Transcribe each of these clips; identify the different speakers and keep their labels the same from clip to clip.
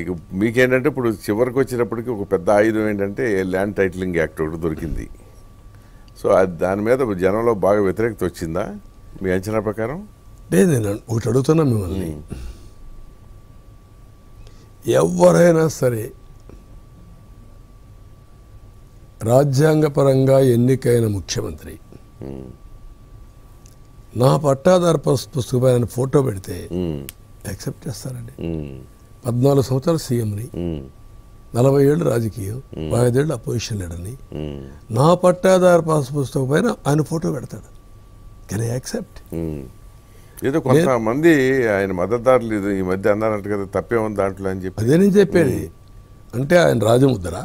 Speaker 1: ఇక మీకేంటంటే ఇప్పుడు చివరికి వచ్చేటప్పటికి ఒక పెద్ద ఆయుధం ఏంటంటే ల్యాండ్ టైటిలింగ్ యాక్ట్ ఒకటి దొరికింది. సో అది దాని మీద జనంలో బాగా వ్యతిరేకత వచ్చిందా మీ అంచనా ప్రకారం?
Speaker 2: లేదు, నేను ఒకటి అడుగుతున్నా మిమ్మల్ని. ఎవరైనా సరే రాజ్యాంగపరంగా ఎన్నికైన ముఖ్యమంత్రి నా పట్టాదారు పుస్తకమైన ఫోటో పెడితే యాక్సెప్ట్ చేస్తారండి. 14 సంవత్సరాలు సీఎంని, 40 ఏళ్ళు రాజకీయం, 15 ఏళ్ళు అపోజిషన్ లీడర్ని, నా పట్టాదారు పుస్తకం పైన ఆయన ఫోటో పెడతాడు. Can I accept?
Speaker 1: ఏదో కొంతమంది ఆయన మద్దతుదారులు ఈ మధ్య అన్నారంట కదా, తప్పే ఉంది దాంట్లో అని చెప్పి.
Speaker 2: అదే నేను చెప్పేది. అంటే ఆయన రాజముద్ర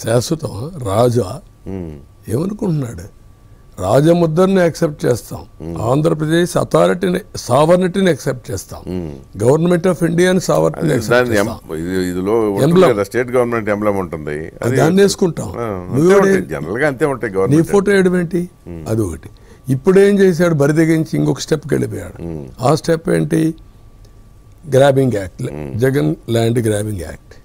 Speaker 2: శాశ్వతం, రాజా ఏమనుకుంటున్నాడు? రాజముద్రని యాక్సెప్ట్ చేస్తాం, ఆంధ్రప్రదేశ్ అథారిటీని సావర్నిటీని యాక్సెప్ట్ చేస్తాం, గవర్నమెంట్ ఆఫ్ ఇండియాని సావర్నిటీని యాక్సెప్ట్ చేస్తాం,
Speaker 1: స్టేట్ గవర్నమెంట్ ఎంబ్లమ్ ఉంటుంది,
Speaker 2: దాన్ని వేసుకుంటాం.
Speaker 1: జనరల్ గా అంతే ఉంటాయి.
Speaker 2: నీ ఫోటో వేయడం ఏంటి? అది ఒకటి. ఇప్పుడు ఏం చేశాడు? బరి తెగించి ఇంకొక స్టెప్కి వెళ్ళిపోయాడు. ఆ స్టెప్ ఏంటి? Grabbing act, Jagan land grabbing act.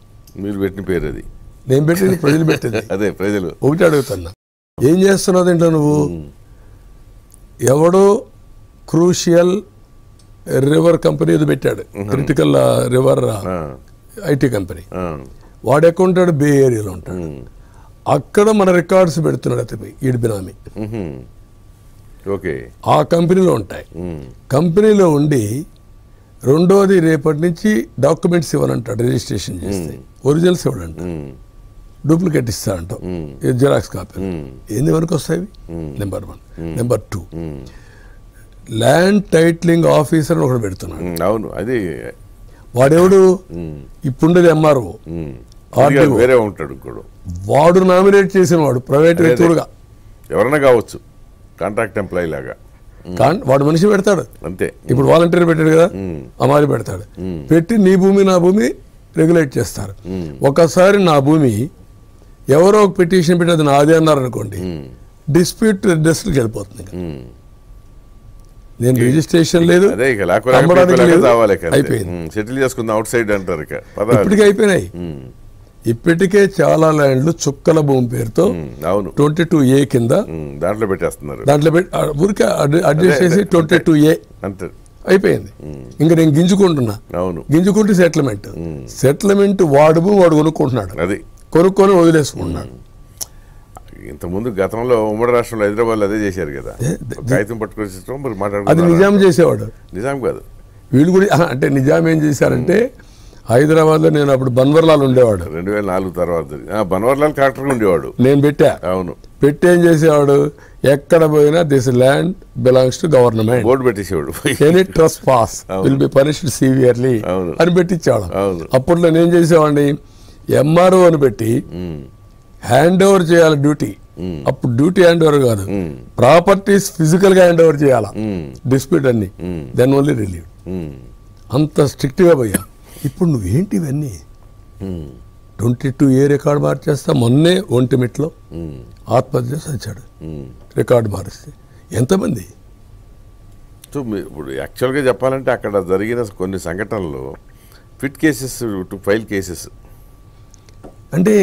Speaker 1: మీరు పెట్టిన పేరు అది,
Speaker 2: నేను పెట్టింది, ప్రజలు పెట్టింది.
Speaker 1: అదే ప్రజలు.
Speaker 2: ఒకటి అడుగుతున్నా, ఏం చేస్తున్నావు దీంట్లో నువ్వు? ఎవడో క్రూషియల్ రివర్ కంపెనీ ఇది పెట్టాడు, క్రిటికల్ రివర్ ఐటీ కంపెనీ. వాడు ఎక్కడ ఉంటాడు? బే ఏరియాలో ఉంటాడు. అక్కడ మన రికార్డ్స్ పెడుతున్నాడు అతని ఈడి బినామీ.
Speaker 1: ఓకే, ఆ
Speaker 2: కంపెనీలో ఉంటాయి. కంపెనీలో ఉండి రెండోది రేపటి నుంచి డాక్యుమెంట్స్ ఇవ్వనంటాడు, రిజిస్ట్రేషన్ చేస్తే ఒరిజినల్స్ ఇవ్వడంట, డూప్లికేట్ ఇస్తా అంటాం, జిరాక్స్ కాపీ. ఏంది వరకు వస్తాయి? Number 1. Number 2, land titling officer ఒకటి పెడుతున్నాడు.
Speaker 1: అవును, అది
Speaker 2: వాడెవడు? ఇప్పుండేది ఎంఆర్ఓ,
Speaker 1: వేరే ఉంటాడు.
Speaker 2: వాడు నామినేట్ చేసిన వాడు ప్రైవేట్ వ్యక్తులుగా
Speaker 1: ఎవరైనా కావచ్చు, కాంట్రాక్ట్ ఎంప్లాయీ లాగా
Speaker 2: వాడు మనిషి పెడతాడు
Speaker 1: అంతే.
Speaker 2: ఇప్పుడు వాలంటీర్ పెట్టాడు కదా, అమారి పెడతాడు. పెట్టి నీ భూమి నా భూమి రెగ్యులేట్ చేస్తారు. ఒకసారి నా భూమి ఎవరో ఒక పిటిషన్ పెట్టి అది నాదే అన్నారు అనుకోండి, డిస్ప్యూట్ రెడ్రెస్కి వెళ్ళిపోతుంది. నేను రిజిస్ట్రేషన్ లేదు, ఇప్పటికీ అయిపోయినాయి. ఇప్పటికే చాలా ల్యాండ్లు చుక్కల భూమి పేరుతో 22A కింద
Speaker 1: దాంట్లో పెట్టేస్తున్నారు.
Speaker 2: దాంట్లో ఊరికే అడ్జస్ట్ చేసి 22A అయిపోయింది. ఇంకా నేను గింజుకుంటున్నా, గింజుకుంటే సెటిల్మెంట్ వాడు వాడు కొనుక్కుంటున్నాడు, అది కొనుక్కొని వదిలేసుకుంటున్నాడు.
Speaker 1: ఇంతకుముందు గతంలో ఉమ్మడి రాష్ట్రంలో హైదరాబాద్ అదే చేశారు కదా, కాగితం పట్టుకొచ్చి మాట్లాడు.
Speaker 2: అది నిజాం చేసేవాడు,
Speaker 1: నిజాం కాదు
Speaker 2: వీళ్ళు కూడా. అంటే నిజాం ఏం చేశారంటే, హైదరాబాద్లో నేను అప్పుడు బన్వర్లాల్ ఉండేవాడు,
Speaker 1: 2004 తర్వాత బన్వర్లాల్ కలెక్టర్ ఉండేవాడు.
Speaker 2: నేను పెట్టా.
Speaker 1: అవును,
Speaker 2: పెట్టి ఏం చేసేవాడు? ఎక్కడ పోయినా this land belongs to government
Speaker 1: board పెట్టేసేవాడు.
Speaker 2: Any trespass will be punished severely అని పెట్టించాడు. అప్పట్లో నేను చేసేవాడిని, ఎంఆర్ఓ అని పెట్టి హ్యాండ్ ఓవర్ చేయాలి డ్యూటీ. అప్పుడు డ్యూటీ హ్యాండ్ ఓవర్ కాదు, ప్రాపర్టీస్ ఫిజికల్ గా హ్యాండ్ ఓవర్ చేయాలా, డిస్ప్యూట్ అన్ని, దెన్ ఓన్లీ రిలీవ్. అంత స్ట్రిక్ట్ గా పోయా. ఇప్పుడు నువ్వేంటి ఇవన్నీ? 22A record మార్చేస్తా. మొన్నే ఒంటిమిట్లో ఆత్మహత్య చేసి వచ్చాడు, రికార్డు మారిస్తే ఎంతమంది?
Speaker 1: సో ఇప్పుడు యాక్చువల్గా చెప్పాలంటే అక్కడ జరిగిన కొన్ని సంఘటనలు fit cases to file cases అంటే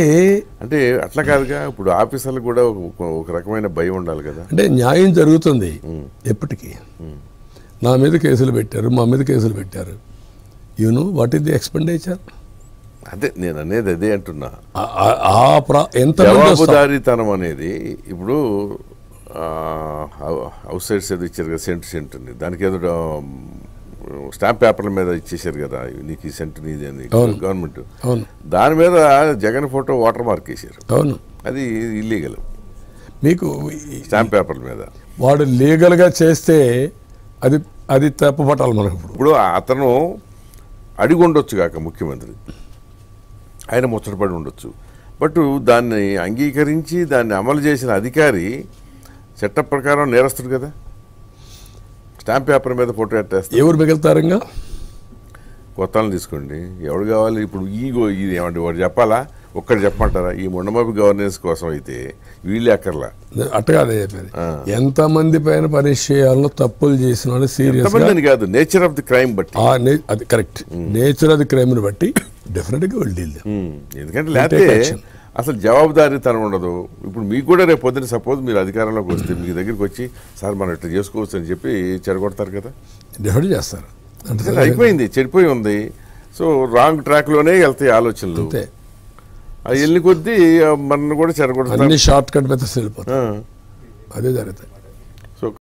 Speaker 1: అట్లా కాదుగా. ఇప్పుడు ఆఫీసర్లకు కూడా ఒక రకమైన భయం ఉండాలి కదా.
Speaker 2: అంటే న్యాయం జరుగుతుంది ఎప్పటికీ. నా మీద కేసులు పెట్టారు, మా మీద కేసులు పెట్టారు. You know what is the expenditure?
Speaker 1: అదే నేను అనేది, అదే అంటున్నా.
Speaker 2: ఎంత
Speaker 1: జవాబుదారీతనం అనేది ఇప్పుడు అవుట్ సైడ్స్ ఏదో ఇచ్చారు కదా, సెంట్ ఉంది, దానికి ఏదో స్టాంప్ పేపర్ల మీద ఇచ్చేసారు కదా, నీకు ఈ సెంట్ నీది అని గవర్నమెంట్. దాని మీద జగన్ ఫోటో వాటర్ మార్క్ వేసారు.
Speaker 2: అవును,
Speaker 1: అది ఇల్లీగల్.
Speaker 2: మీకు
Speaker 1: స్టాంప్ పేపర్ల మీద
Speaker 2: వాడు లీగల్గా చేస్తే అది అది తప్పుపట్టాలి మనకు.
Speaker 1: ఇప్పుడు అతను అడిగి ఉండొచ్చు కాక ముఖ్యమంత్రి, ఆయన ముచ్చటపడి ఉండొచ్చు. బట్ దాన్ని అంగీకరించి దాన్ని అమలు చేసిన అధికారి చట్ట ప్రకారం నేరస్తుడు కదా. స్టాంప్ పేపర్ మీద ఫోటో ఎట్టేస్తారు,
Speaker 2: ఎవరు మిగులుతారు? ఇంకా
Speaker 1: కొత్తలను తీసుకోండి, ఎవడు కావాలి? ఇప్పుడు ఈగో ఇది ఏమంటే వాడు చెప్పాలా, ఒక్కటి చెప్పమంటారా? ఈ మొండమాపి గవర్నెన్స్ కోసం అయితే వీళ్ళే అక్కర్లా.
Speaker 2: అట్టగా అదే చెప్పేది. ఎంతమంది పైన పనిష్ చేయాలో తప్పులు చేసిన వాళ్ళు సీరియస్
Speaker 1: కాదు, నేచర్ ఆఫ్ ది క్రైమ్ బట్టి,
Speaker 2: అది correct, nature of the crime ని బట్టి డెఫినెట్ గా వీళ్ళు డీల్.
Speaker 1: ఎందుకంటే లేకపోతే అసలు జవాబుదారీతనం ఉండదు. ఇప్పుడు మీకు కూడా రేపు పొద్దున సపోజ్ మీరు అధికారంలోకి వస్తే మీ దగ్గరికి వచ్చి సార్ మనం ఇట్లా చేసుకోవచ్చు అని చెప్పి చెడగొడతారు కదా.
Speaker 2: డెఫినెట్ చేస్తారు.
Speaker 1: అంటే అయిపోయింది, చెడిపోయి ఉంది. సో రాంగ్ ట్రాక్లోనే వెళ్తాయి ఆలోచనలు. అది వెళ్ళి కొద్దీ మన కూడా చెడగొడతారు.
Speaker 2: షార్ట్ కట్ మెథడ్స్ వెళ్ళిపోతాయి. అదే జరుగుతాయి.